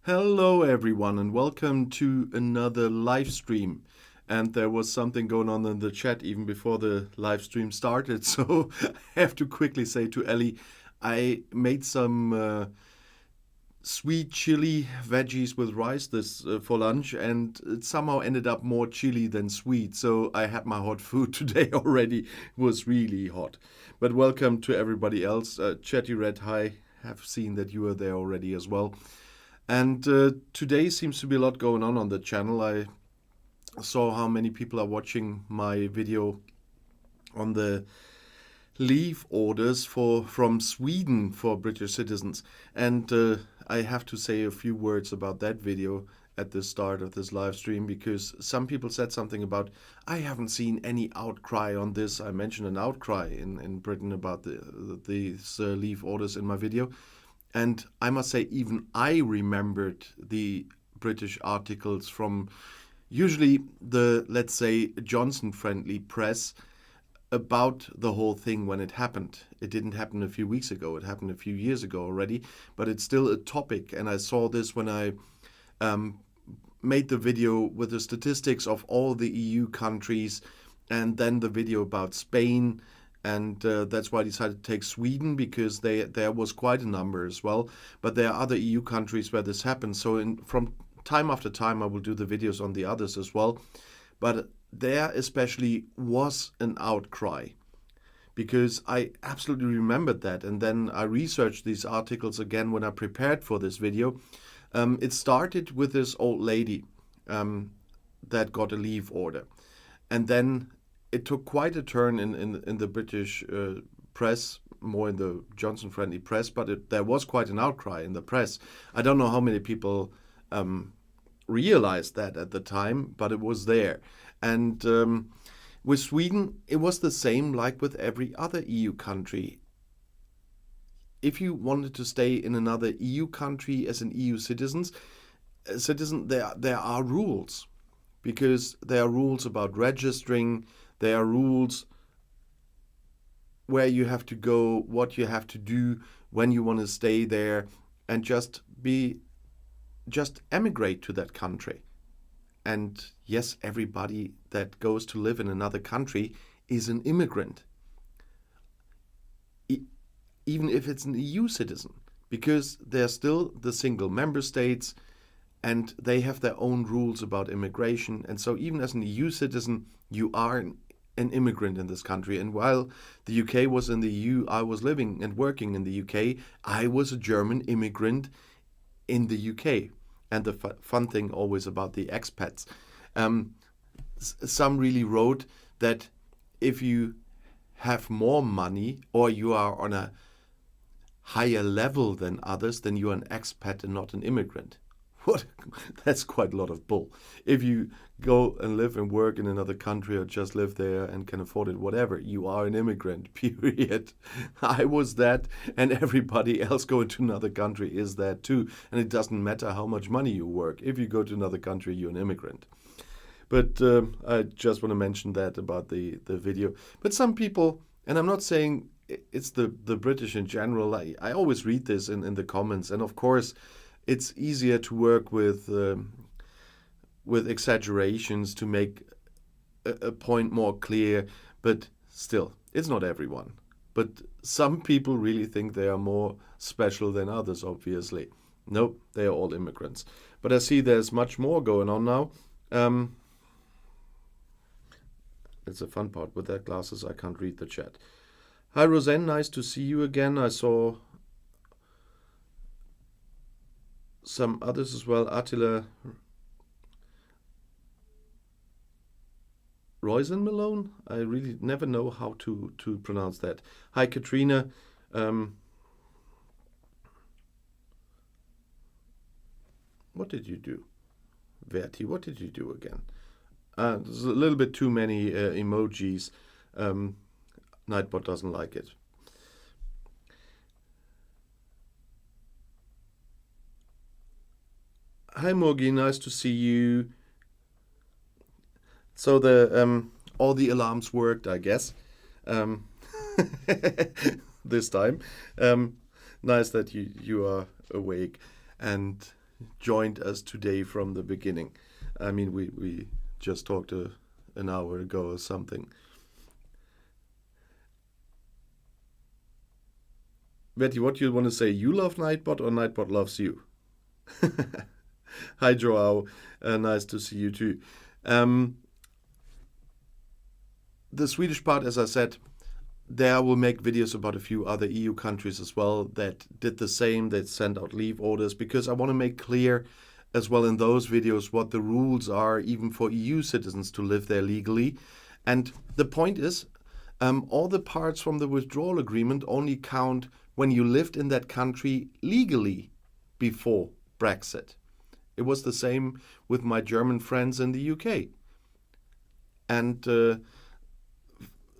Hello everyone and welcome to another live stream. And there was something going on in the chat even before the live stream started, so I have to quickly say to Ellie, I made some sweet chili veggies with rice this for lunch, and it somehow ended up more chili than sweet. So I had my hot food today already. It was really hot. But welcome to everybody else. Chatty Red, hi. Have seen that you are there already as well. And today seems to be a lot going on the channel. I saw how many people are watching my video on the leave orders from Sweden for British citizens. And I have to say a few words about that video at the start of this live stream, because some people said something about, I haven't seen any outcry on this. I mentioned an outcry in Britain about these leave orders in my video. And I must say, even I remembered the British articles from usually the, let's say, Johnson-friendly press about the whole thing when it happened. It didn't happen a few weeks ago. It happened a few years ago already, but it's still a topic. And I saw this when I made the video with the statistics of all the EU countries, and then the video about Spain. And that's why I decided to take Sweden, because there was quite a number as well. But there are other EU countries where this happens. So from time after time, I will do the videos on the others as well. But there especially was an outcry, because I absolutely remembered that. And then I researched these articles again when I prepared for this video. It started with this old lady that got a leave order. And then it took quite a turn in the British press, more in the Johnson-friendly press, but there was quite an outcry in the press. I don't know how many people realized that at the time, but it was there. And with Sweden, it was the same like with every other EU country. If you wanted to stay in another EU country as an EU citizen, there are rules, because there are rules about registering. There are rules where you have to go, what you have to do when you want to stay there, and just emigrate to that country. And yes, everybody that goes to live in another country is an immigrant, even if it's an EU citizen, because they're still the single member states and they have their own rules about immigration. And so even as an EU citizen, you are an immigrant in this country. And while the UK was in the EU, I was living and working in the UK. I was a German immigrant in the UK. And the fun thing always about the expats, some really wrote that if you have more money or you are on a higher level than others, then you're an expat and not an immigrant. What? That's quite a lot of bull. If you go and live and work in another country or just live there and can afford it, whatever, you are an immigrant, period. I was that, and everybody else going to another country is that too. And it doesn't matter how much money you work. If you go to another country, you're an immigrant. But I just want to mention that about the video. But some people, and I'm not saying it's the British in general, I always read this in the comments, and of course, it's easier to work with exaggerations to make a point more clear, but still, it's not everyone. But some people really think they are more special than others, obviously. Nope, they are all immigrants. But I see there's much more going on now. It's a fun part. With their glasses, I can't read the chat. Hi, Roseanne, nice to see you again. I saw some others as well. Attila Roysen Malone? I really never know how to pronounce that. Hi, Katrina. What did you do? Verti, what did you do again? There's a little bit too many emojis. Nightbot doesn't like it. Hi Morgi, nice to see you. So all the alarms worked, I guess. This time. Nice that you are awake. And joined us today from the beginning. I mean, we just talked an hour ago or something. Betty, what do you want to say? You love Nightbot or Nightbot loves you? Hi, Joao. Nice to see you too. The Swedish part, as I said, there I will make videos about a few other EU countries as well that did the same, that sent out leave orders, because I want to make clear as well in those videos what the rules are, even for EU citizens to live there legally. And the point is, all the parts from the withdrawal agreement only count when you lived in that country legally before Brexit. It was the same with my German friends in the UK. And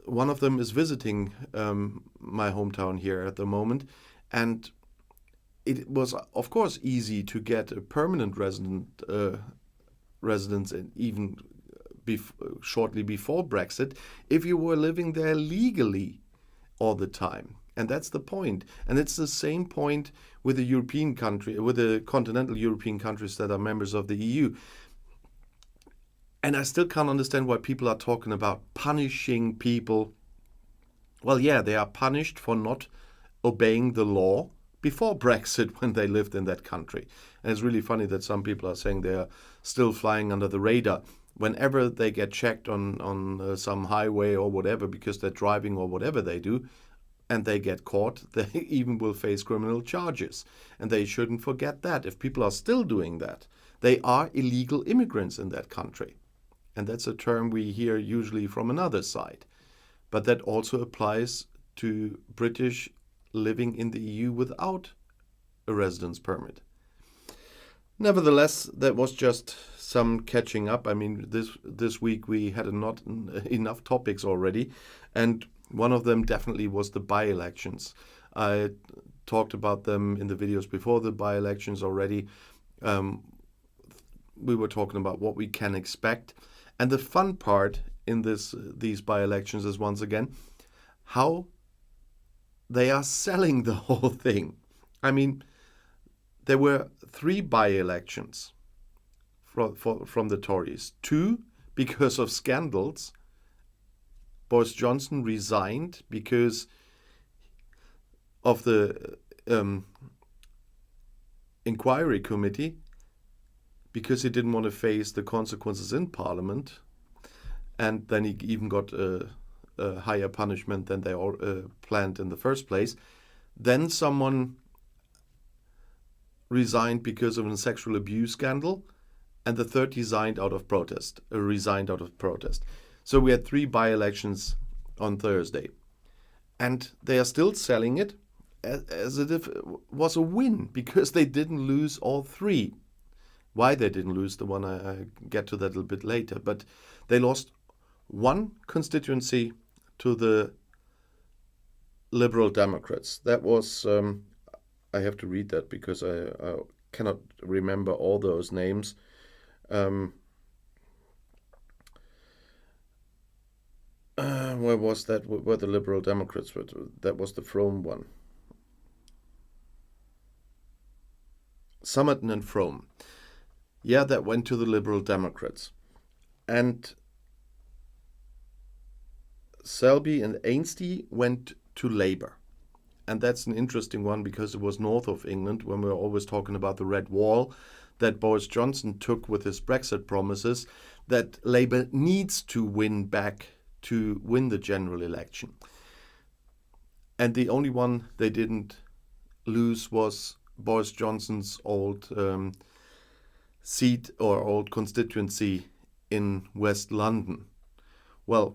one of them is visiting my hometown here at the moment. And it was, of course, easy to get a permanent residence, and even shortly before Brexit, if you were living there legally all the time. And that's the point. And it's the same point with the European country, with the continental European countries that are members of the EU. And I still can't understand why people are talking about punishing people. Well, yeah, they are punished for not obeying the law before Brexit when they lived in that country. And it's really funny that some people are saying they are still flying under the radar. Whenever they get checked on some highway or whatever, because they're driving or whatever they do, and they get caught, they even will face criminal charges. And they shouldn't forget that. If people are still doing that, they are illegal immigrants in that country. And that's a term we hear usually from another side. But that also applies to British living in the EU without a residence permit. Nevertheless, that was just some catching up. I mean, this week we had not enough topics already, and one of them definitely was the by-elections. I talked about them in the videos before the by-elections already. We were talking about what we can expect. And the fun part in these by-elections is, once again, how they are selling the whole thing. I mean, there were 3 by-elections from the Tories. 2 because of scandals. Boris Johnson resigned because of the inquiry committee, because he didn't want to face the consequences in Parliament. And then he even got a higher punishment than they all planned in the first place. Then someone resigned because of a sexual abuse scandal, and the third resigned out of protest. So we had 3 by-elections on Thursday. And they are still selling it as if it was a win, because they didn't lose all 3. Why they didn't lose the one, I get to that a little bit later. But they lost 1 constituency to the Liberal Democrats. That was, I have to read that because I cannot remember all those names. Where was that? Where the Liberal Democrats were? That was the Frome one. Somerton and Frome. Yeah, that went to the Liberal Democrats. And Selby and Ainsty went to Labour. And that's an interesting one because it was north of England, when we're always talking about the Red Wall that Boris Johnson took with his Brexit promises, that Labour needs to win back to win the general election. And the only one they didn't lose was Boris Johnson's old seat or old constituency in West London. Well,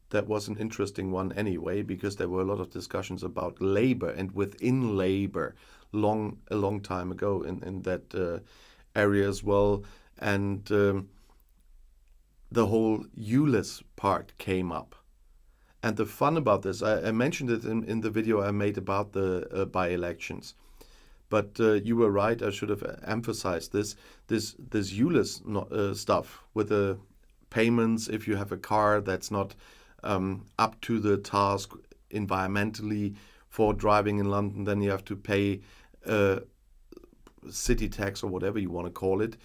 that was an interesting one anyway, because there were a lot of discussions about Labour and within Labour a long time ago in that area as well. And the whole ULIS part came up. And the fun about this, I mentioned it in the video I made about the by-elections. But you were right, I should have emphasized this ULIS stuff with the payments if you have a car that's not up to the task environmentally for driving in London, then you have to pay city tax or whatever you want to call it.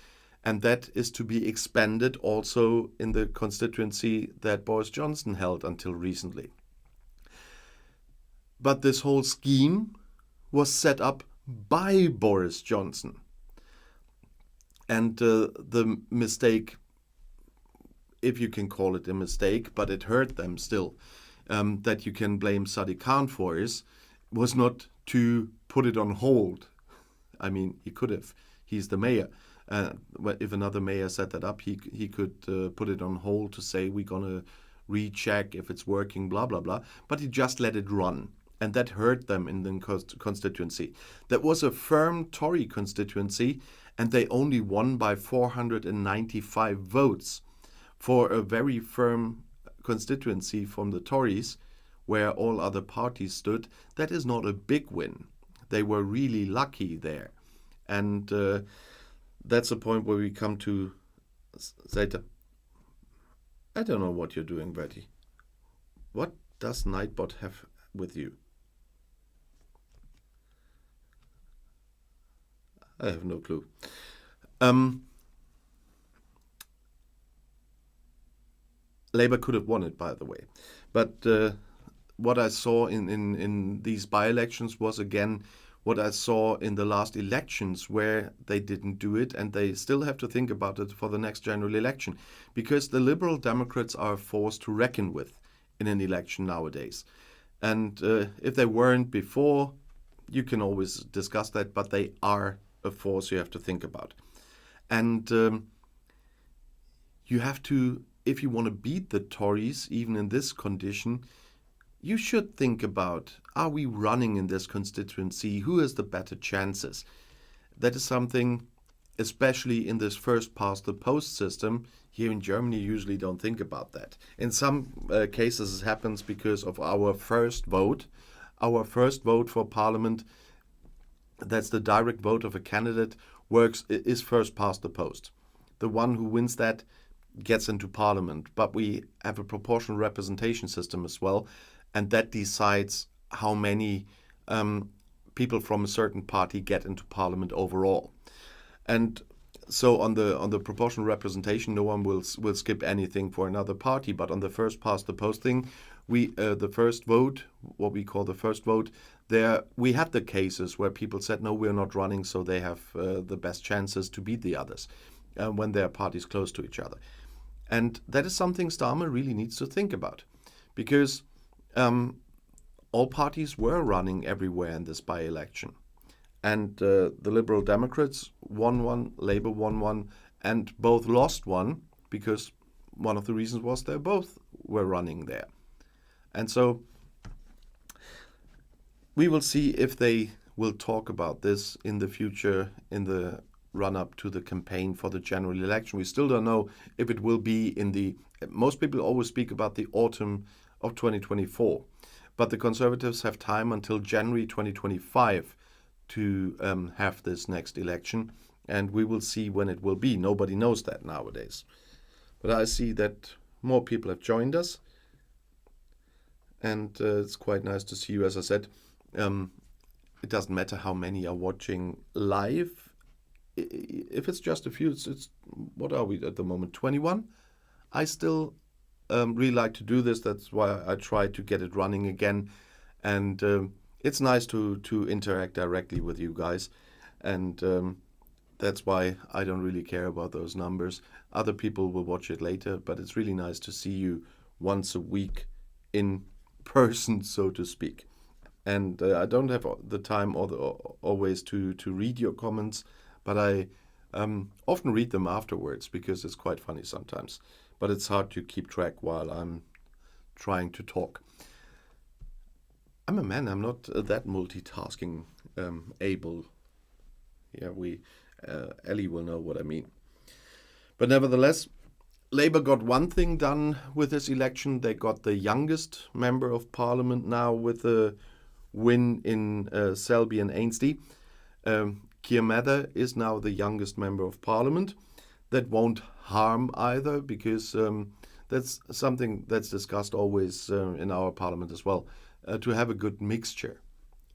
And that is to be expanded also in the constituency that Boris Johnson held until recently. But this whole scheme was set up by Boris Johnson. And the mistake, if you can call it a mistake, but it hurt them still, that you can blame Sadiq Khan for was not to put it on hold. I mean, he could have. He's the mayor. If another mayor set that up, he could put it on hold to say we're going to recheck if it's working, blah, blah, blah. But he just let it run. And that hurt them in the constituency. That was a firm Tory constituency, and they only won by 495 votes. For a very firm constituency from the Tories, where all other parties stood, that is not a big win. They were really lucky there. And that's a point where we come to Zeta. I don't know what you're doing, Betty. What does Nightbot have with you? I have no clue. Labour could have won it, by the way. But what I saw in these by-elections was, again, what I saw in the last elections where they didn't do it, and they still have to think about it for the next general election, because the Liberal Democrats are a force to reckon with in an election nowadays. And if they weren't before, you can always discuss that, but they are a force you have to think about. And you have to, if you want to beat the Tories, even in this condition, you should think about, are we running in this constituency? Who has the better chances? That is something, especially in this first past the post system. Here in Germany, you usually don't think about that. In some cases, it happens because of our first vote. Our first vote for parliament, that's the direct vote of a candidate, is first past the post. The one who wins that gets into parliament. But we have a proportional representation system as well, and that decides how many people from a certain party get into parliament overall. And so on the proportional representation, no one will skip anything for another party. But on the first past the post thing, the first vote, what we call the first vote, there we had the cases where people said, no, we're not running, so they have the best chances to beat the others when their parties close to each other. And that is something Starmer really needs to think about, because all parties were running everywhere in this by-election. And the Liberal Democrats won one, Labour won one, and both lost one, because one of the reasons was they both were running there. And so we will see if they will talk about this in the future, in the run-up to the campaign for the general election. We still don't know if it will be in the... Most people always speak about the autumn of 2024. But the Conservatives have time until January 2025 to have this next election. And we will see when it will be. Nobody knows that nowadays. But I see that more people have joined us. And it's quite nice to see you. As I said, it doesn't matter how many are watching live. If it's just a few, it's what are we at the moment? 21? I still really like to do this. That's why I try to get it running again. And it's nice to interact directly with you guys. And that's why I don't really care about those numbers. Other people will watch it later, but it's really nice to see you once a week in person, so to speak. And I don't have the time always to read your comments, but I often read them afterwards because it's quite funny sometimes. But it's hard to keep track while I'm trying to talk. I'm a man, I'm not that multitasking able. Yeah, Ellie will know what I mean. But nevertheless, Labour got one thing done with this election. They got the youngest member of parliament now with a win in Selby and Ainsty. Keir Mather is now the youngest member of parliament. That won't harm either, because that's something that's discussed always in our parliament as well, to have a good mixture.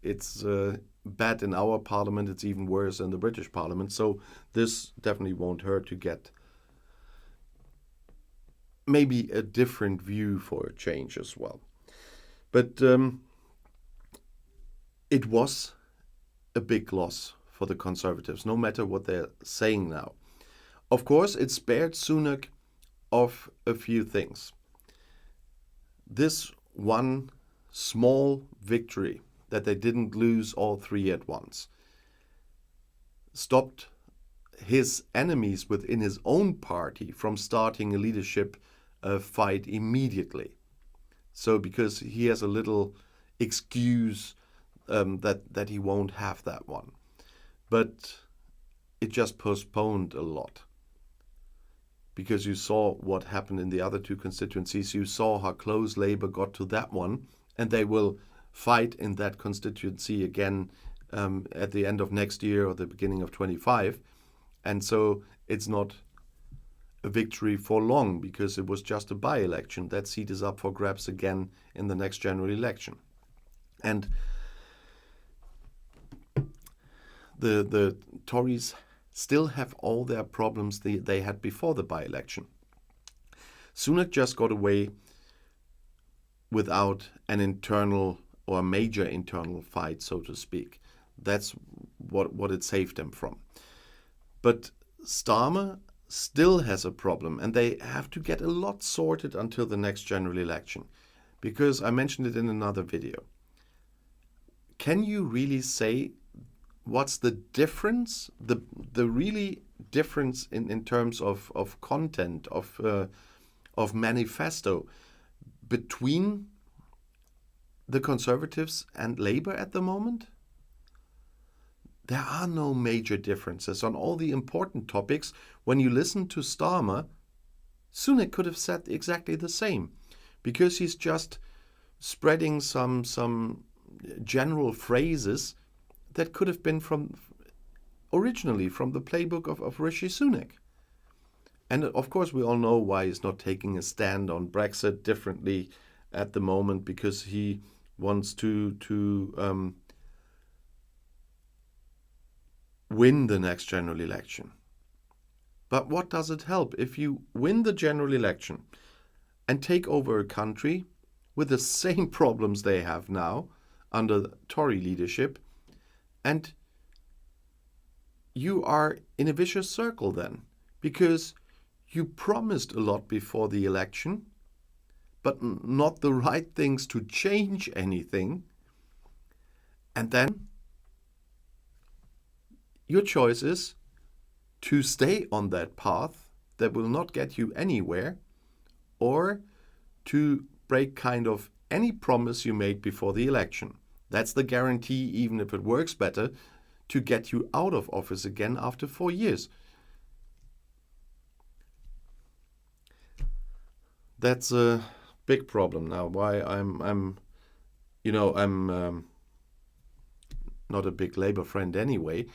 it's bad in our parliament. It's even worse in the British parliament. So this definitely won't hurt to get maybe a different view for a change as well. But it was a big loss for the Conservatives, no matter what they're saying now. Of course, it spared Sunak of a few things. This one small victory, that they didn't lose all three at once, stopped his enemies within his own party from starting a leadership fight immediately. So because he has a little excuse that he won't have that one. But it just postponed a lot. Because you saw what happened in the other two constituencies. You saw how close Labour got to that one. And they will fight in that constituency again at the end of next year or the beginning of 25. And so it's not a victory for long, because it was just a by-election. That seat is up for grabs again in the next general election. And the Tories still have all their problems they had before the by-election. Sunak just got away without an internal or a major internal fight, so to speak. That's what it saved them from. But Starmer still has a problem, and they have to get a lot sorted until the next general election, because I mentioned it in another video. Can you really say what's the difference, the really difference in terms of content, of manifesto between the Conservatives and Labour at the moment? There are no major differences on all the important topics. When you listen to Starmer, Sunak could have said exactly the same, because he's just spreading some general phrases that could have been originally from the playbook of Rishi Sunak. And of course, we all know why he's not taking a stand on Brexit differently at the moment, because he wants to win the next general election. But what does it help if you win the general election and take over a country with the same problems they have now under the Tory leadership, and you are in a vicious circle then, because you promised a lot before the election, but not the right things to change anything, and then your choice is to stay on that path that will not get you anywhere, or to break kind of any promise you made before the election. That's the guarantee, even if it works better, to get you out of office again after 4 years. That's a big problem now. Why I'm not a big Labour friend anyway.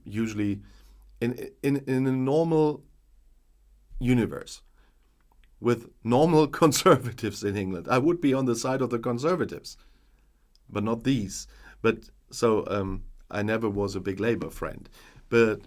Usually, in a normal universe with normal Conservatives in England, I would be on the side of the Conservatives, but not these. But so I never was a big Labour friend. But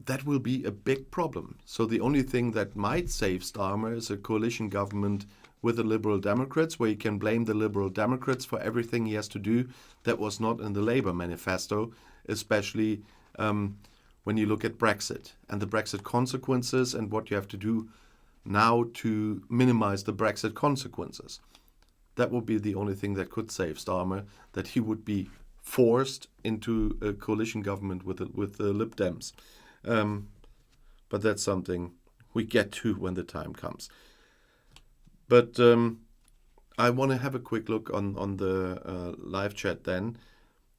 that will be a big problem. So the only thing that might save Starmer is a coalition government with the Liberal Democrats, where you can blame the Liberal Democrats for everything he has to do that was not in the Labour manifesto, especially when you look at Brexit and the Brexit consequences and what you have to do now to minimize the Brexit consequences. That would be the only thing that could save Starmer, that he would be forced into a coalition government with the Lib Dems. But that's something we get to when the time comes. But I want to have a quick look on the live chat then.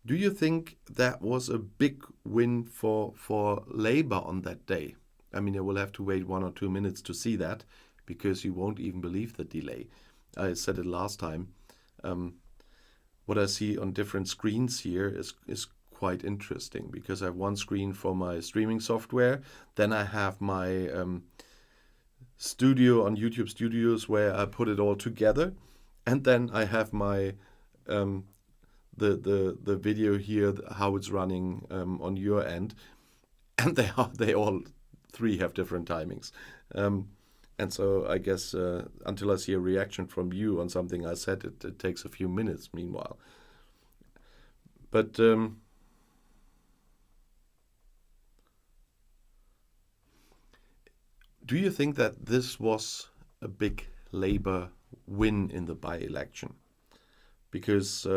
Do you think that was a big win for Labour on that day? I mean, I will have to wait 1 or 2 minutes to see that, because you won't even believe the delay. I said it last time. What I see on different screens here is quite interesting, because I have one screen for my streaming software, then I have my studio on YouTube Studios where I put it all together, and then I have my um, the video here, how it's running on your end, and they all three have different timings. And so I guess until I see a reaction from you on something I said, it takes a few minutes meanwhile. But do you think that this was a big Labour win in the by-election? Because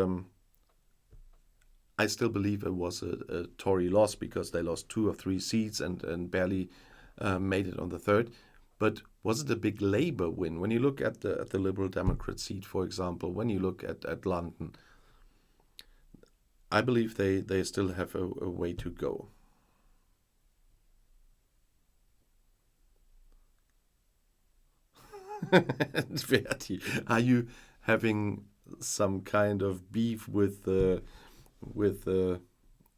I still believe it was a Tory loss, because they lost 2 or 3 seats and barely made it on the third. But was it a big Labour win? When you look at the Liberal Democrat seat, for example, when you look at London, I believe they still have a way to go. Verti, are you having some kind of beef with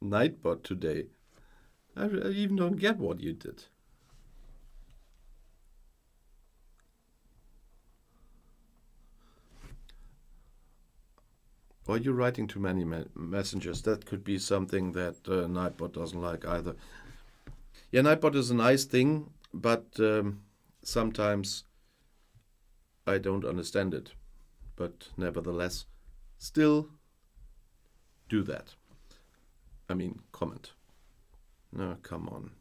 Nightbot today? I even don't get what you did. Or you're writing too many messengers. That could be something that Nightbot doesn't like either. Yeah, Nightbot is a nice thing, but sometimes I don't understand it. But nevertheless, still do that. I mean, comment. No, come on.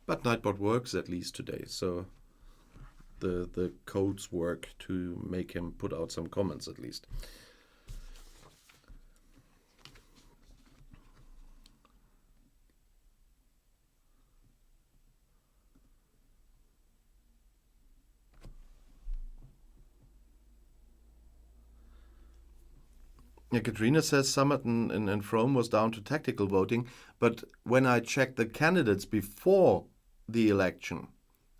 But Nightbot works at least today, so the codes work to make him put out some comments at least. Yeah, Katrina says Summit and Frome was down to tactical voting, but when I checked the candidates before the election,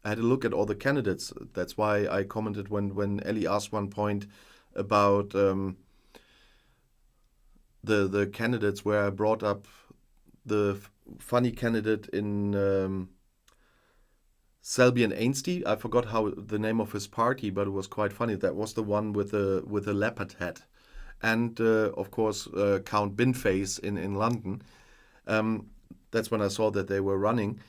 I had a look at all the candidates. That's why I commented when Ellie asked one point about the candidates, where I brought up the funny candidate in Selby and Ainsty. I forgot how the name of his party, but it was quite funny. That was the one with a leopard hat. And of course, Count Binface in London. That's when I saw that they were running.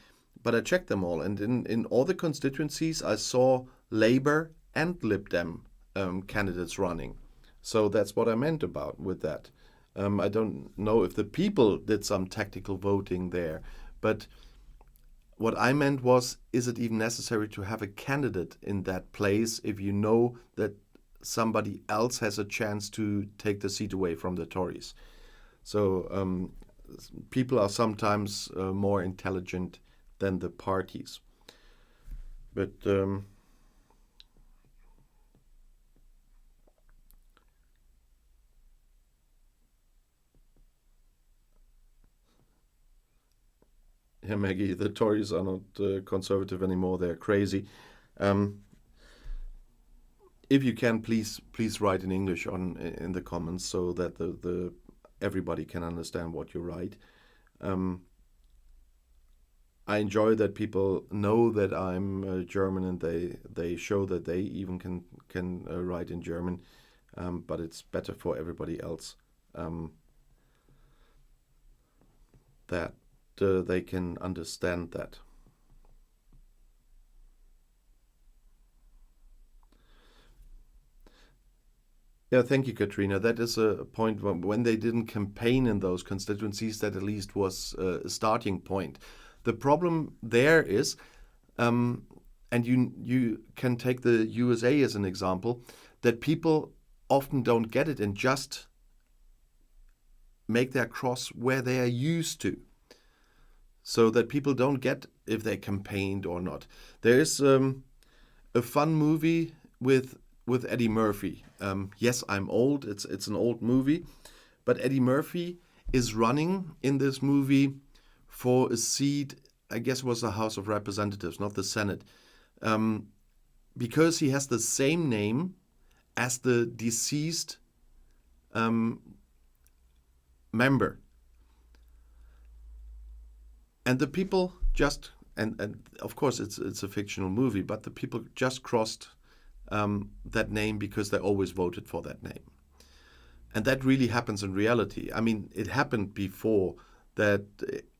But I checked them all, and in all the constituencies, I saw Labour and Lib Dem candidates running. So that's what I meant about with that. I don't know if the people did some tactical voting there, but what I meant was, is it even necessary to have a candidate in that place if you know that somebody else has a chance to take the seat away from the Tories? So people are sometimes more intelligent than the parties. But yeah, Maggie, the Tories are not conservative anymore. They're crazy. If you can, please write in English in the comments, so that the everybody can understand what you write. I enjoy that people know that I'm German, and they show that they even can write in German, but it's better for everybody else that they can understand that. Yeah, thank you, Katrina. That is a point when they didn't campaign in those constituencies, that at least was a starting point. The problem there is, and you can take the USA as an example, that people often don't get it and just make their cross where they are used to, so that people don't get if they campaigned or not. There is a fun movie with Eddie Murphy. Yes, I'm old. It's an old movie, but Eddie Murphy is running in this movie for a seat. I guess it was the House of Representatives, not the Senate, because he has the same name as the deceased member. And the people just and of course it's a fictional movie, but the people just crossed that name because they always voted for that name. And that really happens in reality. I mean, it happened before that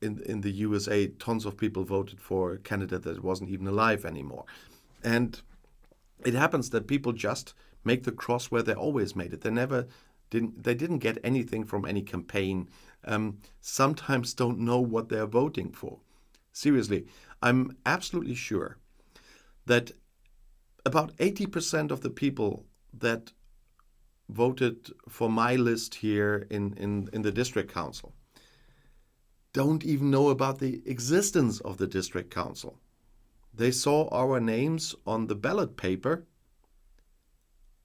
in the USA, tons of people voted for a candidate that wasn't even alive anymore. And it happens that people just make the cross where they always made it. They didn't get anything from any campaign. Sometimes don't know what they're voting for. Seriously, I'm absolutely sure that about 80% of the people that voted for my list here in the district council don't even know about the existence of the district council. They saw our names on the ballot paper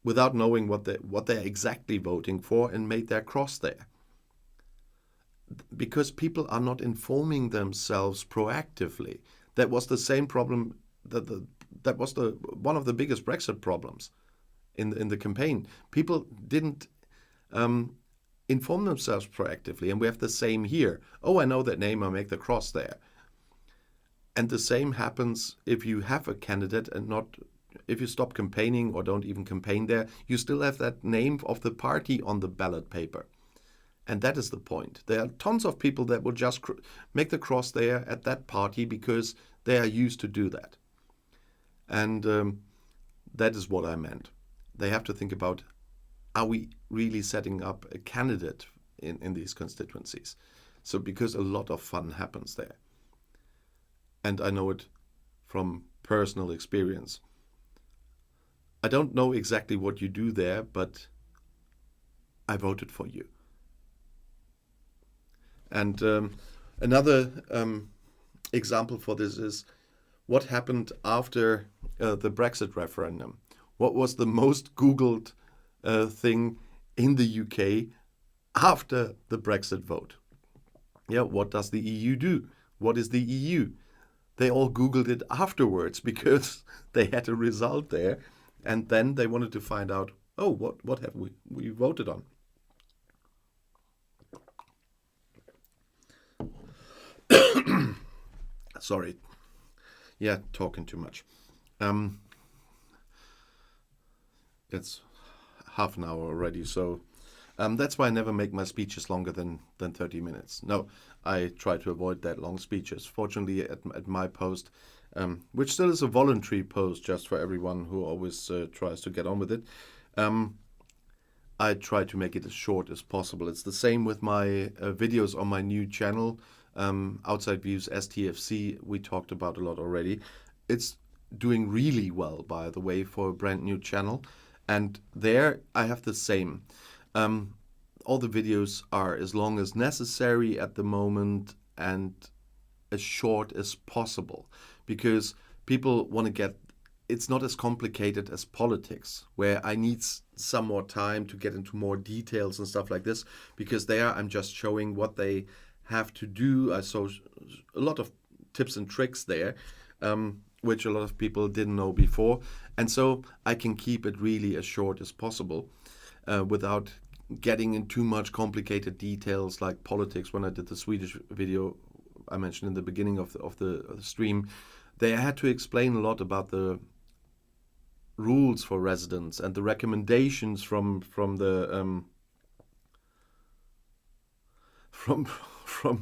without knowing what they're exactly voting for and made their cross there. Because people are not informing themselves proactively. That was the same problem that was one of the biggest Brexit problems in the campaign. People didn't inform themselves proactively, and we have the same here. Oh, I know that name, I make the cross there. And the same happens if you have a candidate and not, if you stop campaigning or don't even campaign there, you still have that name of the party on the ballot paper. And that is the point. There are tons of people that will just make the cross there at that party because they are used to do that. And that is what I meant. They have to think about, are we really setting up a candidate in these constituencies? So because a lot of fun happens there. And I know it from personal experience. I don't know exactly what you do there, but I voted for you. And another example for this is what happened after the Brexit referendum. What was the most Googled thing in the UK after the Brexit vote? Yeah, what does the EU do? What is the EU? They all Googled it afterwards because they had a result there. And then they wanted to find out, oh, what have we voted on? Sorry. Yeah, talking too much. It's half an hour already, so that's why I never make my speeches longer than 30 minutes. No, I try to avoid that long speeches. Fortunately, at my post, which still is a voluntary post just for everyone who always tries to get on with it, I try to make it as short as possible. It's the same with my videos on my new channel, Outside Views STFC. We talked about a lot already. It's doing really well, by the way, for a brand new channel. And there I have the same. All the videos are as long as necessary at the moment and as short as possible, because people want to get, it's not as complicated as politics, where I need some more time to get into more details and stuff like this, because there I'm just showing what they have to do. I saw a lot of tips and tricks there, which a lot of people didn't know before. And so I can keep it really as short as possible without getting in too much complicated details like politics. When I did the Swedish video I mentioned in the beginning of the stream, they had to explain a lot about the rules for residents and the recommendations from the from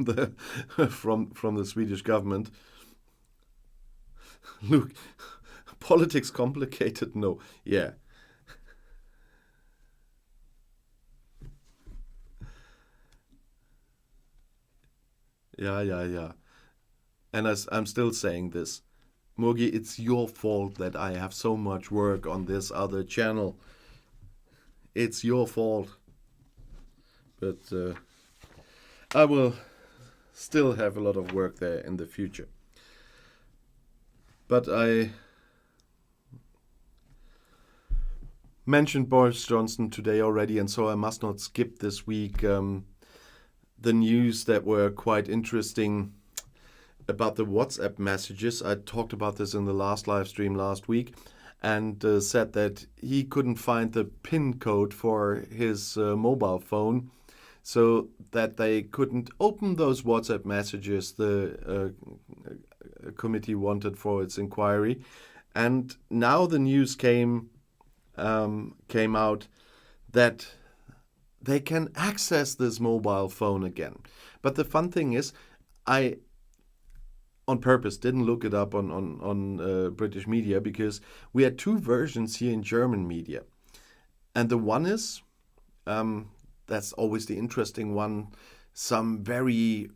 the Swedish government. Look, politics complicated? No, yeah. Yeah. And as I'm still saying this, Murgi, it's your fault that I have so much work on this other channel. It's your fault. But I will still have a lot of work there in the future. But I mentioned Boris Johnson today already, and so I must not skip this week the news that were quite interesting about the WhatsApp messages. I talked about this in the last live stream last week, and said that he couldn't find the PIN code for his mobile phone so that they couldn't open those WhatsApp messages the committee wanted for its inquiry. And now the news came out that they can access this mobile phone again. But the fun thing is, I on purpose didn't look it up on British media, because we had two versions here in German media. And the one is, that's always the interesting one, some very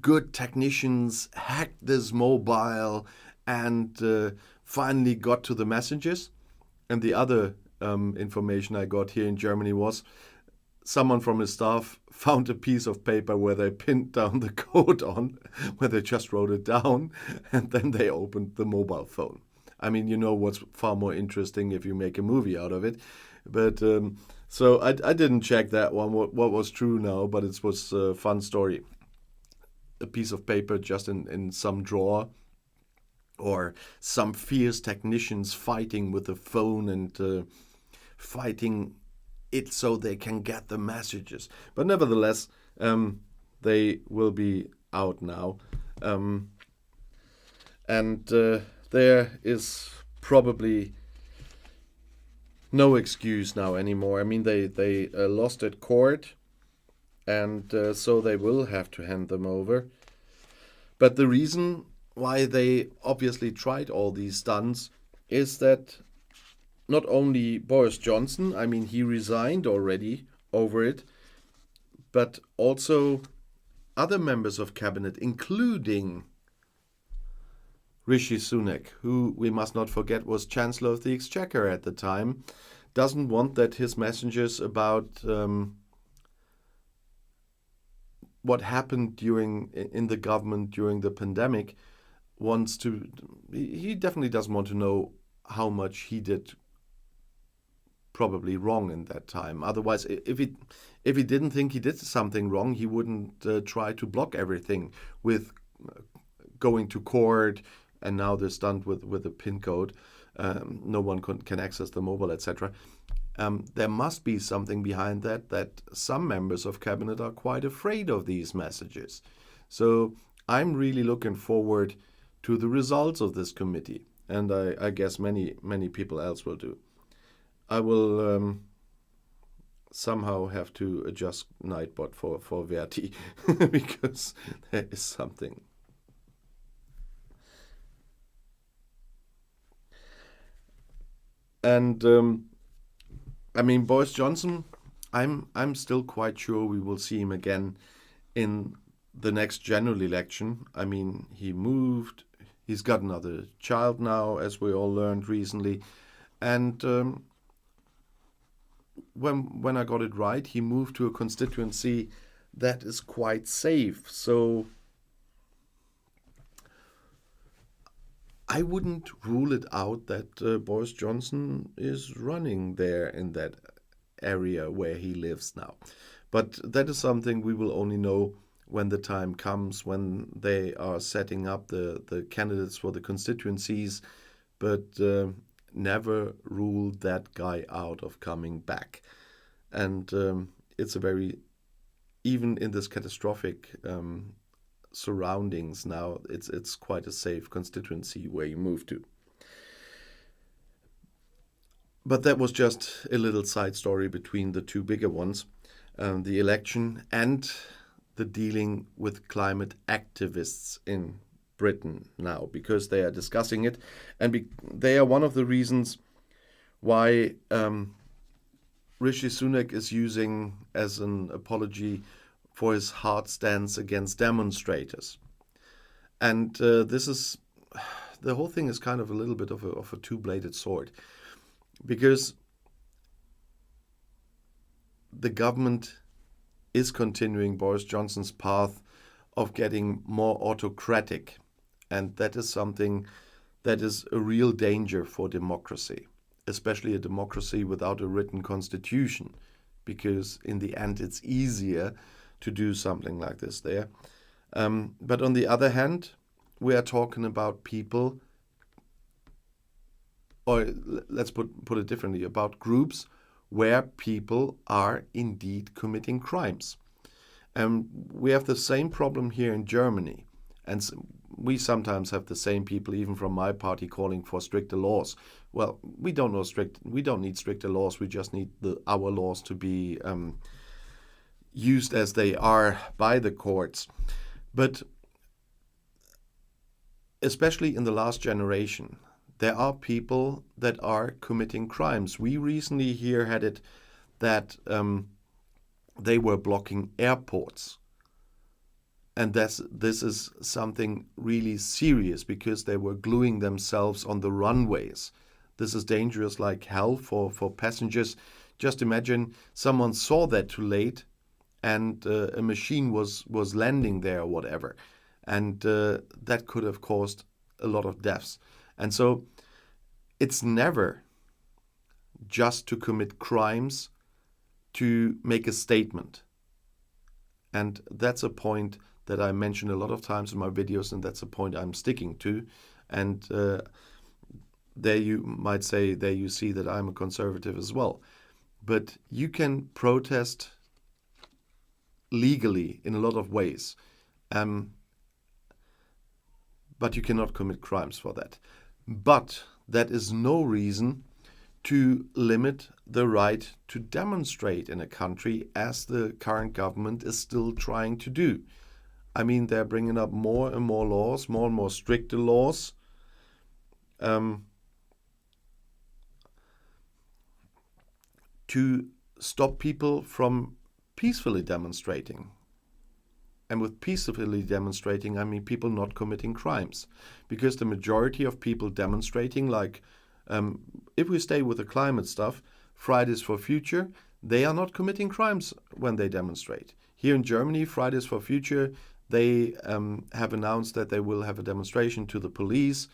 good technicians hacked this mobile and finally got to the messages. And the other information I got here in Germany was someone from his staff found a piece of paper where they pinned down the code on, where they just wrote it down, and then they opened the mobile phone. I mean, you know what's far more interesting if you make a movie out of it. But so I didn't check that one, what was true now, but it was a fun story. A piece of paper just in some drawer, or some fierce technicians fighting with the phone and fighting it so they can get the messages. But nevertheless, they will be out now. And there is probably no excuse now anymore. I mean, they lost at court, and so they will have to hand them over. But the reason why they obviously tried all these stunts is that not only Boris Johnson, I mean, he resigned already over it, but also other members of cabinet, including Rishi Sunak, who we must not forget was Chancellor of the Exchequer at the time, doesn't want that his messages about what happened in the government during the pandemic he definitely doesn't want to know how much he did probably wrong in that time. Otherwise, if he didn't think he did something wrong, he wouldn't try to block everything with going to court, and now they're stunned with a PIN code. No one can access the mobile, etc. There must be something behind that some members of cabinet are quite afraid of these messages. So I'm really looking forward to the results of this committee, and I guess many people else will do. I will somehow have to adjust Nightbot for Verti because there is something. And I mean, Boris Johnson, I'm still quite sure we will see him again in the next general election. I mean, he moved, he's got another child now, as we all learned recently, and when I got it right, he moved to a constituency that is quite safe. So I wouldn't rule it out that Boris Johnson is running there in that area where he lives now. But that is something we will only know when the time comes, when they are setting up the candidates for the constituencies. But never rule that guy out of coming back. And it's a very, even in this catastrophic surroundings now, it's quite a safe constituency where you move to. But that was just a little side story between the two bigger ones, the election and the dealing with climate activists in Britain now, because they are discussing it, and they are one of the reasons why Rishi Sunak is using as an apology for his hard stance against demonstrators. And this is, the whole thing is kind of a little bit of a two-bladed sword, because the government is continuing Boris Johnson's path of getting more autocratic. And that is something that is a real danger for democracy, especially a democracy without a written constitution, because in the end it's easier to do something like this there. But on the other hand, we are talking about people, or let's put it differently, about groups where people are indeed committing crimes. And we have the same problem here in Germany. And we sometimes have the same people, even from my party, calling for stricter laws. Well, we don't need stricter laws. We just need our laws to be used as they are by the courts. But especially in the last generation, there are people that are committing crimes. We recently here had it that they were blocking airports. And this is something really serious because they were gluing themselves on the runways. This is dangerous like hell for passengers. Just imagine someone saw that too late and a machine was landing there or whatever. And that could have caused a lot of deaths. And so it's never just to commit crimes to make a statement. And that's a point that I mention a lot of times in my videos, and that's a point I'm sticking to. And there you might say, there you see that I'm a conservative as well. But you can protest legally in a lot of ways. But you cannot commit crimes for that. But that is no reason to limit the right to demonstrate in a country, as the current government is still trying to do. I mean, they're bringing up more and more laws, more and more stricter laws. To stop people from peacefully demonstrating. And with peacefully demonstrating, I mean people not committing crimes. Because the majority of people demonstrating, like if we stay with the climate stuff, Fridays for Future, they are not committing crimes when they demonstrate. Here in Germany, Fridays for Future, they have announced that they will have a demonstration to the police,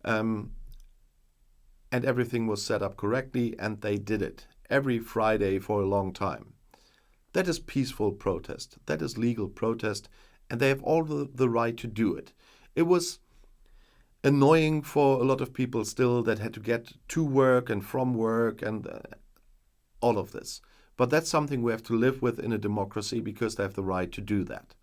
and everything was set up correctly, and they did it every Friday for a long time. That is peaceful protest. That is legal protest, and they have all the right to do it. It was annoying for a lot of people still that had to get to work and from work and all of this. But that's something we have to live with in a democracy because they have the right to do that.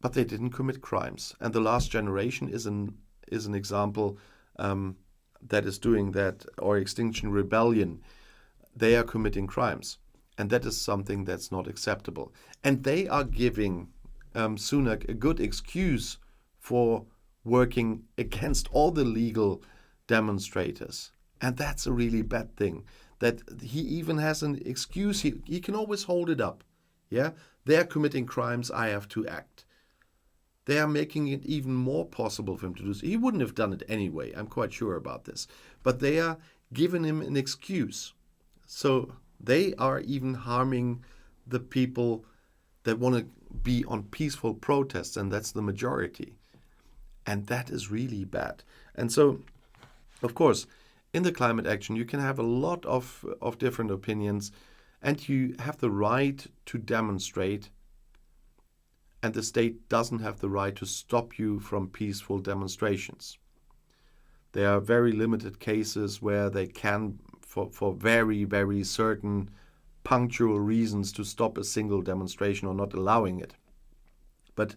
But they didn't commit crimes. And the last generation is an example that is doing that, or Extinction Rebellion. They are committing crimes. And that is something that's not acceptable. And they are giving Sunak a good excuse for working against all the legal demonstrators. And that's a really bad thing. That he even has an excuse. He can always hold it up. Yeah, they are committing crimes. I have to act. They are making it even more possible for him to do so. He wouldn't have done it anyway. I'm quite sure about this. But they are giving him an excuse. So they are even harming the people that want to be on peaceful protests, and that's the majority. And that is really bad. And so, of course, in the climate action, you can have a lot of different opinions, and you have the right to demonstrate, and the state doesn't have the right to stop you from peaceful demonstrations. There are very limited cases where they can, for very, very certain punctual reasons, to stop a single demonstration or not allowing it. But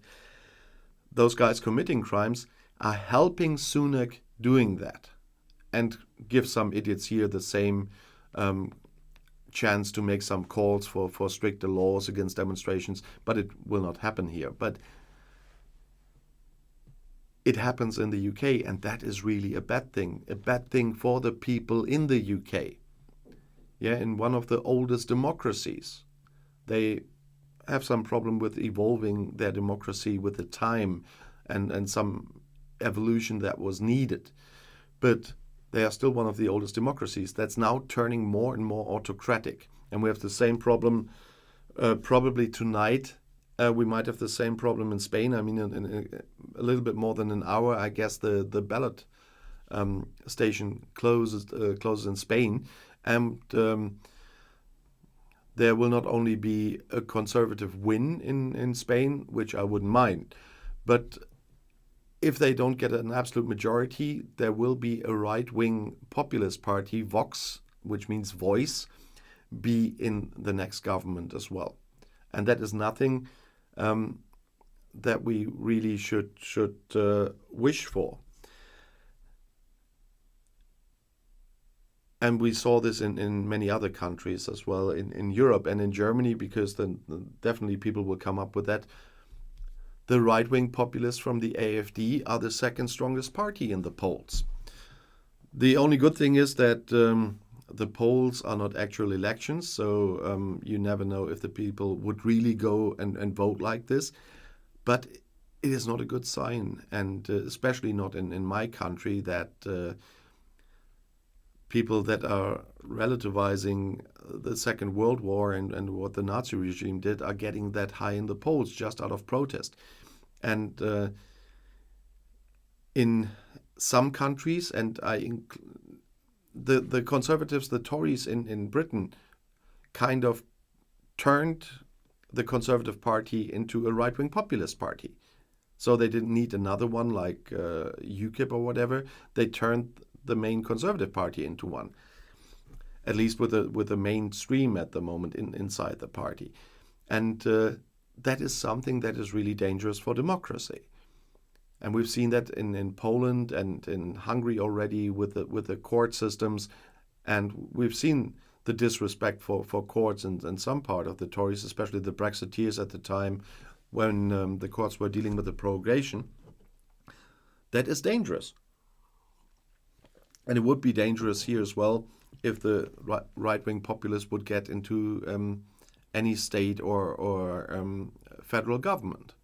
those guys committing crimes are helping Sunak doing that, and give some idiots here the same chance to make some calls for stricter laws against demonstrations, but it will not happen here. But it happens in the UK, and that is really a bad thing for the people in the UK. Yeah, in one of the oldest democracies. They have some problem with evolving their democracy with the time and some evolution that was needed. But they are still one of the oldest democracies that's now turning more and more autocratic. And we have the same problem probably tonight. We might have the same problem in Spain. I mean, in a little bit more than an hour, I guess the ballot station closes in Spain. And there will not only be a conservative win in Spain, which I wouldn't mind, but if they don't get an absolute majority, there will be a right-wing populist party, Vox, which means voice, be in the next government as well. And that is nothing that we really should wish for. And we saw this in many other countries as well, in Europe and in Germany, because then definitely people will come up with that. The right-wing populists from the AfD are the second strongest party in the polls. The only good thing is that the polls are not actual elections, so you never know if the people would really go and vote like this. But it is not a good sign, and especially not in my country, that people that are relativizing the Second World War and what the Nazi regime did are getting that high in the polls just out of protest. And in some countries, and the Conservatives, the Tories in Britain, kind of turned the Conservative Party into a right-wing populist party. So they didn't need another one like UKIP or whatever. They turned the main Conservative Party into one, at least with the mainstream at the moment inside the party. And that is something that is really dangerous for democracy. And we've seen that in Poland and in Hungary already with the court systems. And we've seen the disrespect for courts in some part of the Tories, especially the Brexiteers at the time when the courts were dealing with the prorogation. That is dangerous. And it would be dangerous here as well if the right-wing populists would get into any state or federal government.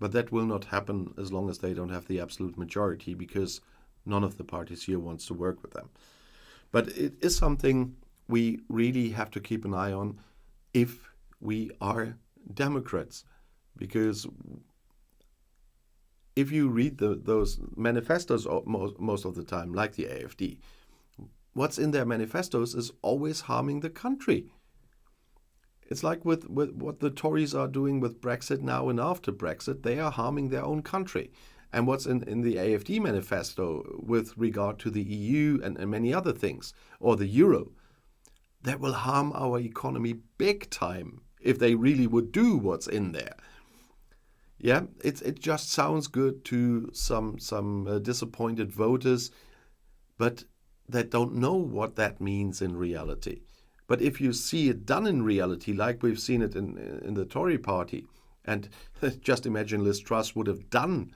But that will not happen as long as they don't have the absolute majority, because none of the parties here wants to work with them. But it is something we really have to keep an eye on if we are Democrats, because if you read those manifestos most of the time, like the AfD, what's in their manifestos is always harming the country. It's like with what the Tories are doing with Brexit now and after Brexit, they are harming their own country. And what's in the AfD manifesto with regard to the EU and many other things, or the euro, that will harm our economy big time if they really would do what's in there. Yeah, it just sounds good to some disappointed voters, but that don't know what that means in reality. But if you see it done in reality, like we've seen it in the Tory party, and just imagine Liz Truss would have done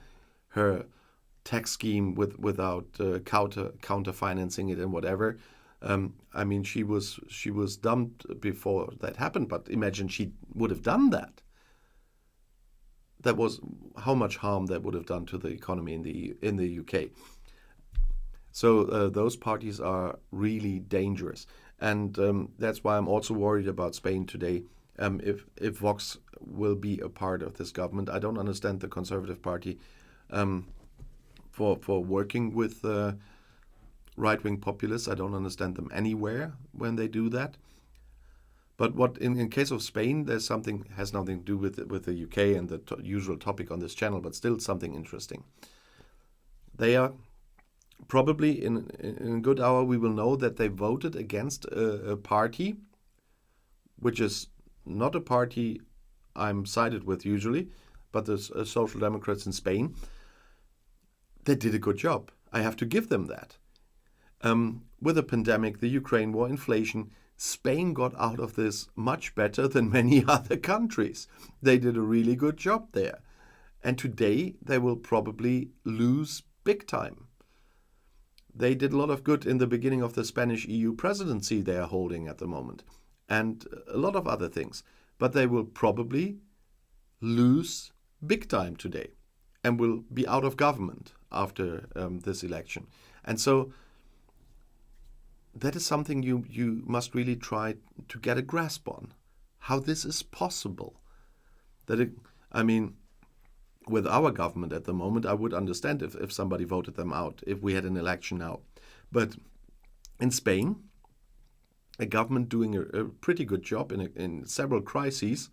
her tax scheme without counter-financing it and whatever. I mean, she was dumped before that happened, but imagine she would have done that. That was how much harm that would have done to the economy in the UK. So those parties are really dangerous. And that's why I'm also worried about Spain today. If Vox will be a part of this government, I don't understand the Conservative Party for working with right-wing populists. I don't understand them anywhere when they do that. But what in case of Spain, has nothing to do with the UK and the usual topic on this channel, but still something interesting. They are probably in a good hour we will know that they voted against a party, which is not a party I'm sided with usually, but the Social Democrats in Spain. They did a good job. I have to give them that. With the pandemic, the Ukraine war, inflation, Spain got out of this much better than many other countries. They did a really good job there. And today they will probably lose big time. They did a lot of good in the beginning of the Spanish EU presidency they are holding at the moment, and a lot of other things. But they will probably lose big time today and will be out of government after this election. And so that is something you must really try to get a grasp on, how this is possible. With our government at the moment, I would understand if somebody voted them out, if we had an election now. But in Spain, a government doing a pretty good job in several crises,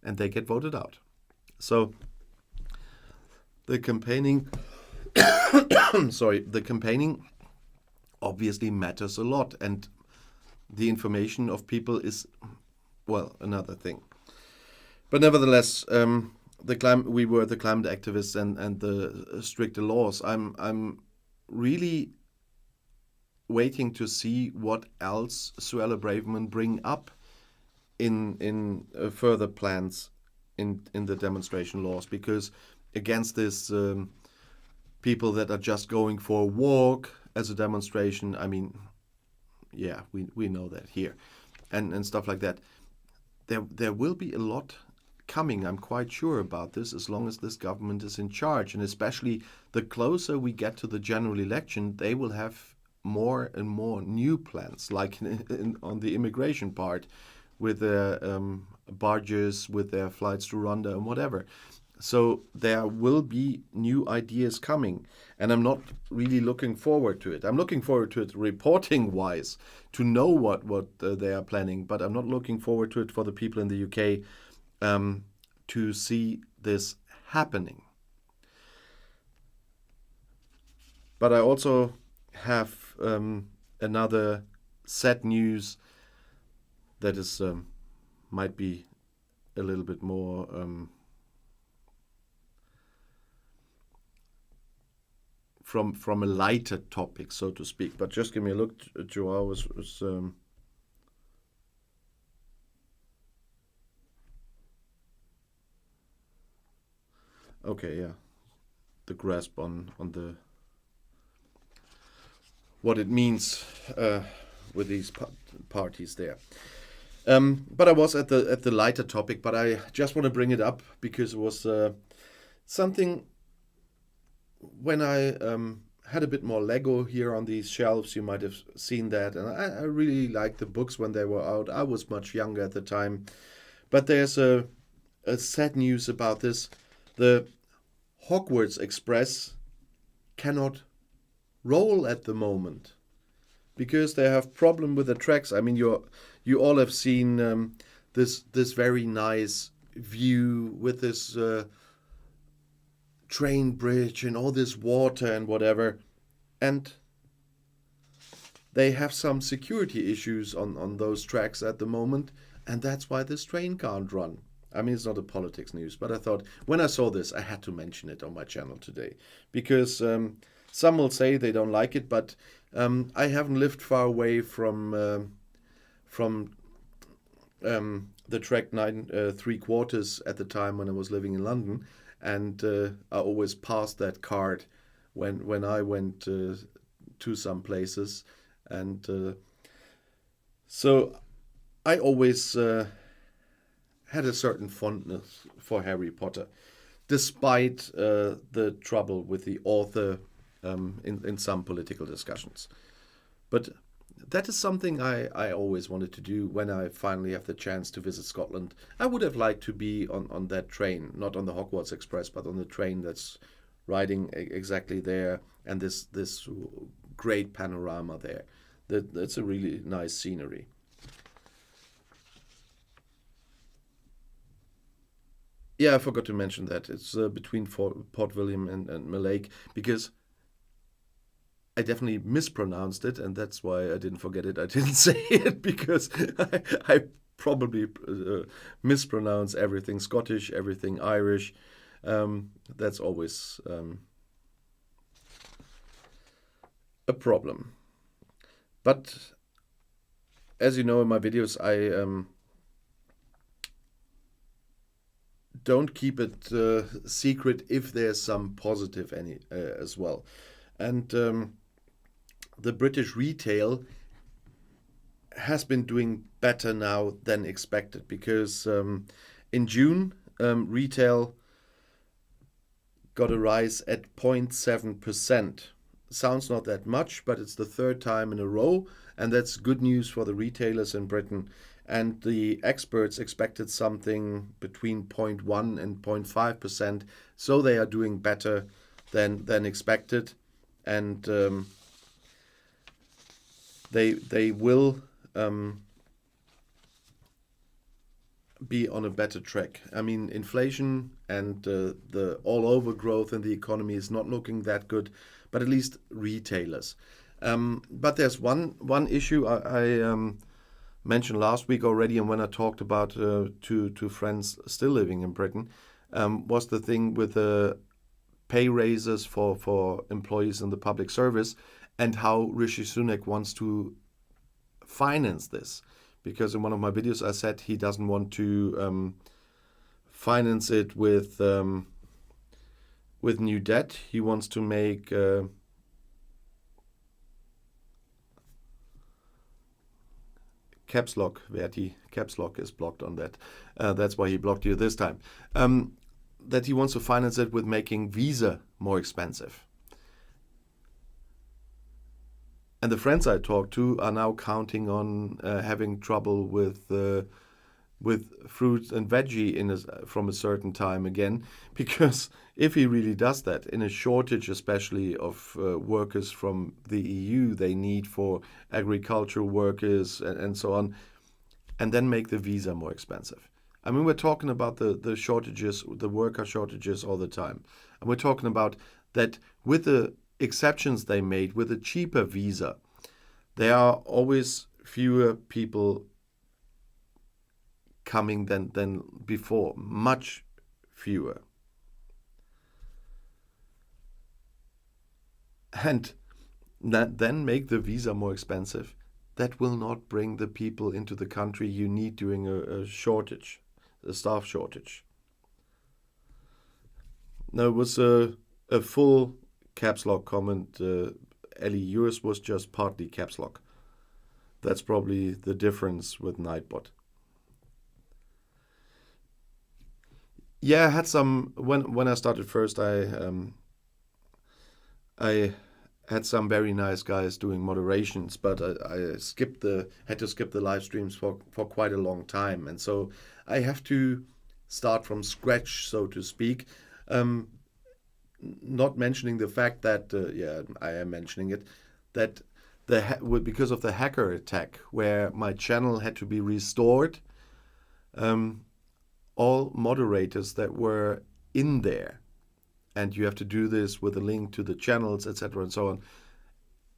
and they get voted out. So the campaigning, the campaigning obviously matters a lot. And the information of people is, well, another thing. But nevertheless, we were the climate activists and the stricter laws. I'm really waiting to see what else Suella Braverman bring up in further plans in the demonstration laws, because against this people that are just going for a walk as a demonstration, I mean, yeah, we know that here, and stuff like that. There will be a lot coming. I'm quite sure about this, as long as this government is in charge, and especially the closer we get to the general election, they will have more and more new plans, like on the immigration part, with their barges, with their flights to Rwanda and whatever. So there will be new ideas coming, and I'm not really looking forward to it. I'm looking forward to it reporting-wise, to know what they are planning, but I'm not looking forward to it for the people in the UK to see this happening. But I also have another sad news that is might be a little bit more from a lighter topic, so to speak. But just give me a look. Joao was okay, yeah, the grasp on the what it means with these parties there. But I was at the lighter topic, but I just want to bring it up because it was something when I had a bit more Lego here on these shelves. You might have seen that, and I really liked the books when they were out. I was much younger at the time, but there's a sad news about this. The Hogwarts Express cannot roll at the moment because they have problem with the tracks. I mean, you all have seen this very nice view with this train bridge and all this water and whatever, and they have some security issues on those tracks at the moment, and that's why this train can't run. I mean, it's not a politics news, but I thought when I saw this, I had to mention it on my channel today, because some will say they don't like it, but I haven't lived far away from the track 9 3/4 at the time when I was living in London, and I always passed that card when I went to some places, and so I always had a certain fondness for Harry Potter, despite the trouble with the author in some political discussions. But that is something I always wanted to do when I finally have the chance to visit Scotland. I would have liked to be on that train, not on the Hogwarts Express, but on the train that's riding exactly there, and this great panorama there. That's a really nice scenery. Yeah, I forgot to mention that. It's between Port William and Mallaig, because I definitely mispronounced it, and that's why I didn't forget it. I didn't say it because I probably mispronounce everything Scottish, everything Irish. That's always a problem. But as you know in my videos, I don't keep it secret if there's some positive as well. And the British retail has been doing better now than expected, because in June, retail got a rise at 0.7%. Sounds not that much, but it's the third time in a row, and that's good news for the retailers in Britain. And the experts expected something between 0.1 and 0.5%, so they are doing better than expected, and they will be on a better track. I mean, inflation and the all-over growth in the economy is not looking that good, but at least retailers But there's one issue I mentioned last week already, and when I talked about two friends still living in Britain, was the thing with the pay raises for employees in the public service, and how Rishi Sunak wants to finance this. Because in one of my videos I said he doesn't want to finance it with new debt. He wants to make caps lock, Verti, caps lock is blocked on that. That's why he blocked you this time. That he wants to finance it with making Visa more expensive. And the friends I talk to are now counting on having trouble with fruits and veggie from a certain time again, because if he really does that, in a shortage especially of workers from the EU they need for agricultural workers and so on, and then make the visa more expensive. I mean, we're talking about the shortages, the worker shortages all the time. And we're talking about that with the exceptions they made, with a cheaper visa, there are always fewer people coming than before, much fewer. And then make the visa more expensive. That will not bring the people into the country you need during a shortage, a staff shortage. No, it was a full caps lock comment. Ellie, yours was just partly caps lock. That's probably the difference with Nightbot. Yeah, I had some when I started first. I had some very nice guys doing moderations, but I had to skip the live streams for quite a long time, and so I have to start from scratch, so to speak. Not mentioning the fact that I am mentioning it, that because of the hacker attack where my channel had to be restored, all moderators that were in there, and you have to do this with a link to the channels, etc. and so on,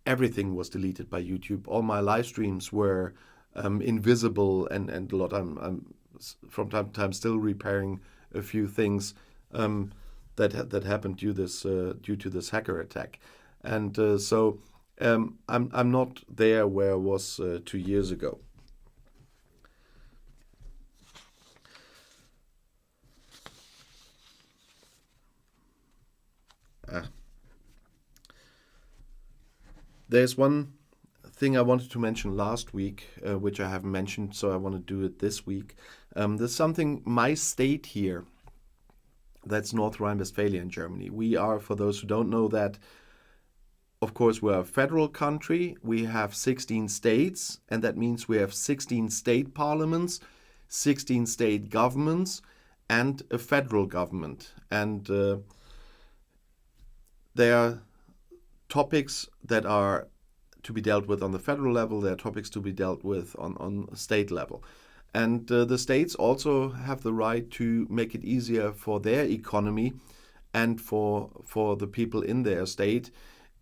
everything was deleted by YouTube. All my live streams were invisible, and a lot. I'm from time to time still repairing a few things that happened due to this hacker attack, and so I'm not there where I was 2 years ago. There's one thing I wanted to mention last week, which I haven't mentioned, so I want to do it this week. There's something, my state here, that's North Rhine-Westphalia in Germany. We are, for those who don't know that, of course, we're a federal country. We have 16 states, and that means we have 16 state parliaments, 16 state governments, and a federal government. And there are topics that are to be dealt with on the federal level. There are topics to be dealt with on state level. And the states also have the right to make it easier for their economy and for the people in their state,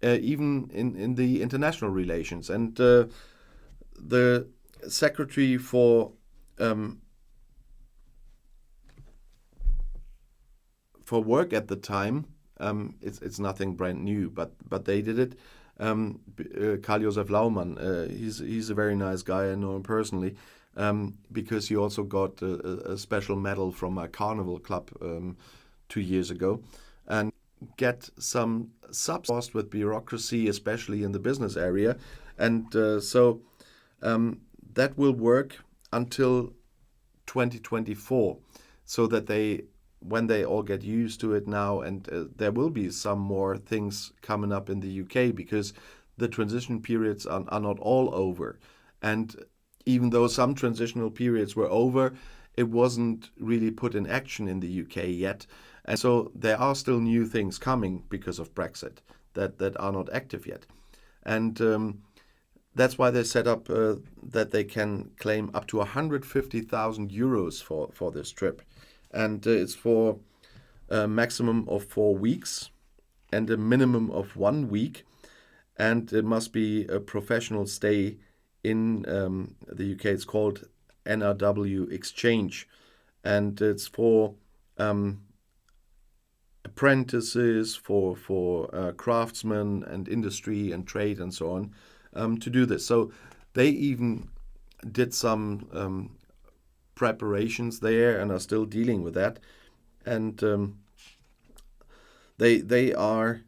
even in the international relations. And the Secretary for work at the time, it's nothing brand new, but they did it. Karl-Josef Laumann, he's a very nice guy. I know him personally, because he also got a special medal from my carnival club 2 years ago, and get some subsidies with bureaucracy, especially in the business area, and so that will work until 2024, so that when they all get used to it now, and there will be some more things coming up in the UK, because the transition periods are not all over. And even though some transitional periods were over, it wasn't really put in action in the UK yet. And so there are still new things coming because of Brexit that are not active yet. And that's why they set up that they can claim up to 150,000 euros for this trip. And it's for a maximum of 4 weeks and a minimum of 1 week. and it must be a professional stay in the UK. It's called NRW Exchange, and it's for apprentices, for craftsmen and industry and trade and so on, to do this. So they even did some preparations there and are still dealing with that, and they are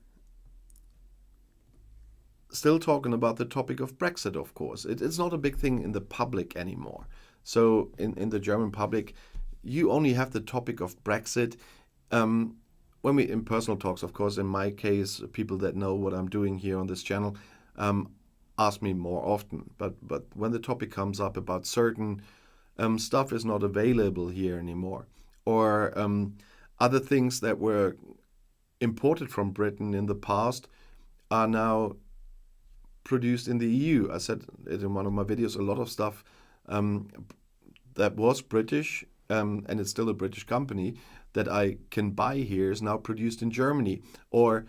still talking about the topic of Brexit, of course. It's not a big thing in the public anymore. So in the German public, you only have the topic of Brexit when we in personal talks, of course. In my case, people that know what I'm doing here on this channel ask me more often. But when the topic comes up about certain stuff is not available here anymore, or other things that were imported from Britain in the past are now produced in the EU. I said it in one of my videos, a lot of stuff that was British, and it's still a British company, that I can buy here is now produced in Germany. Or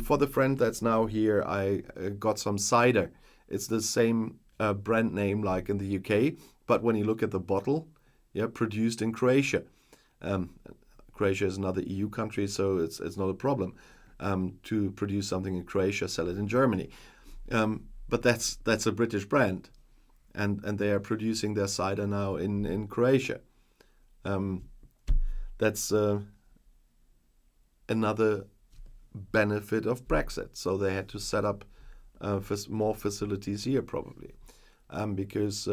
for the friend that's now here, I got some cider. It's the same brand name like in the UK, but when you look at the bottle, yeah, produced in Croatia. Croatia is another EU country, so it's not a problem to produce something in Croatia, sell it in Germany. But that's a British brand, and they are producing their cider now in Croatia. That's another benefit of Brexit. So they had to set up more facilities here probably, because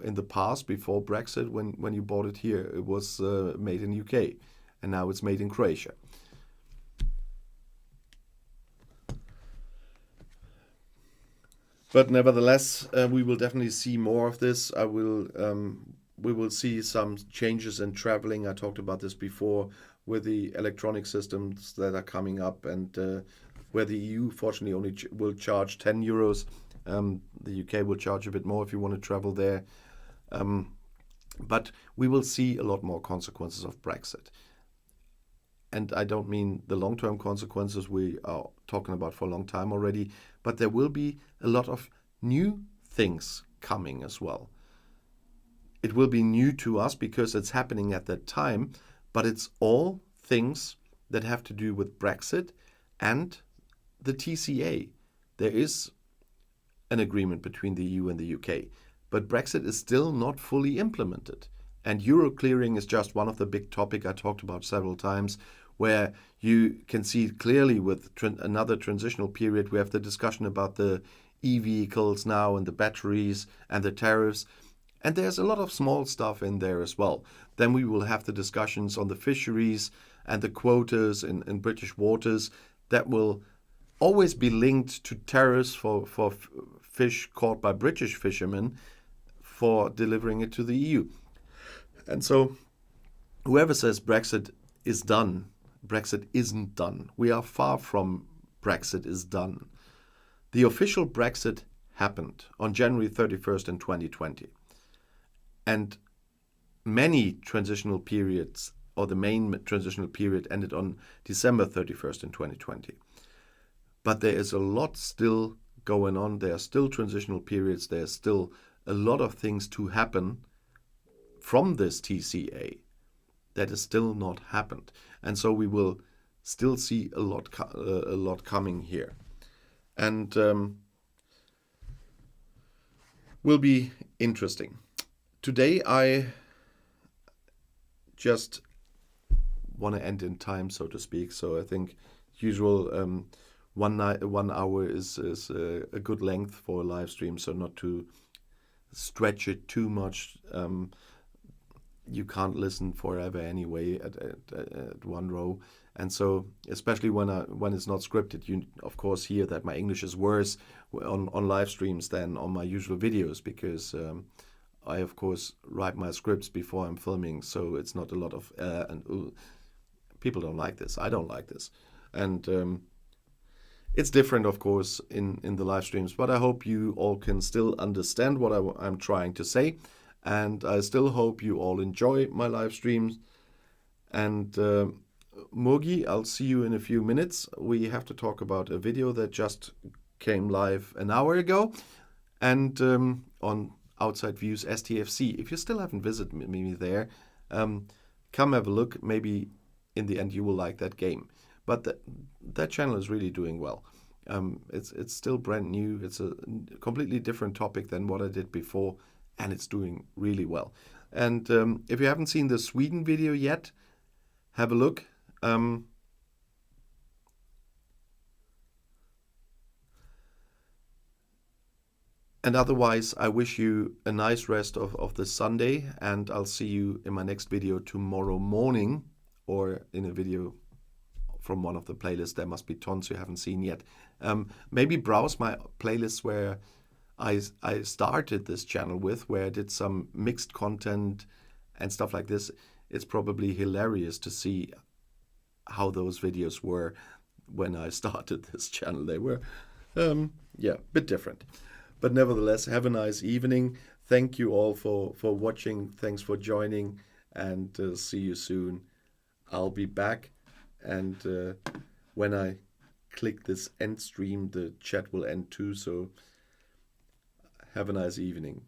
in the past, before Brexit, when you bought it here, it was made in UK, and now it's made in Croatia. But nevertheless, we will definitely see more of this. We will see some changes in traveling. I talked about this before with the electronic systems that are coming up, and where the EU fortunately only will charge 10 euros. The UK will charge a bit more if you want to travel there. But we will see a lot more consequences of Brexit. And I don't mean the long-term consequences we are talking about for a long time already, but there will be a lot of new things coming as well. It will be new to us because it's happening at that time, but it's all things that have to do with Brexit and the TCA. There is an agreement between the EU and the UK, but Brexit is still not fully implemented. And Euro clearing is just one of the big topics I talked about several times, where you can see clearly with another transitional period. We have the discussion about the e-vehicles now and the batteries and the tariffs. And there's a lot of small stuff in there as well. Then we will have the discussions on the fisheries and the quotas in British waters that will always be linked to tariffs for fish caught by British fishermen for delivering it to the EU. And so whoever says Brexit is done, Brexit isn't done. We are far from Brexit is done. The official Brexit happened on January 31st in 2020. And many transitional periods, or the main transitional period, ended on December 31st in 2020. But there is a lot still going on. There are still transitional periods. There's still a lot of things to happen from this TCA that is still not happened. And so we will still see a lot coming here. And will be interesting. Today I just want to end in time, so to speak. So I think usual 1 hour is a good length for a live stream, so not to stretch it too much. You can't listen forever anyway at one row, and so especially when it's not scripted, you of course hear that my English is worse on live streams than on my usual videos, because I of course write my scripts before I'm filming, so it's not a lot of and people don't like this. I don't like this, and it's different, of course, in the live streams. But I hope you all can still understand what I'm trying to say. And I still hope you all enjoy my live streams. And Mugi, I'll see you in a few minutes. We have to talk about a video that just came live an hour ago, and on Outside Views STFC. If you still haven't visited me there, come have a look. Maybe in the end you will like that game. But that channel is really doing well. It's still brand new. It's a completely different topic than what I did before, and it's doing really well. And if you haven't seen the Sweden video yet, have a look. And otherwise, I wish you a nice rest of the Sunday, and I'll see you in my next video tomorrow morning, or in a video from one of the playlists. There must be tons you haven't seen yet. Maybe browse my playlists where I started this channel with, where I did some mixed content and stuff like this. It's probably hilarious to see how those videos were when I started this channel. They were, yeah, a bit different. But nevertheless, have a nice evening. Thank you all for watching. Thanks for joining, and see you soon. I'll be back, and when I click this end stream, the chat will end too. So have a nice evening.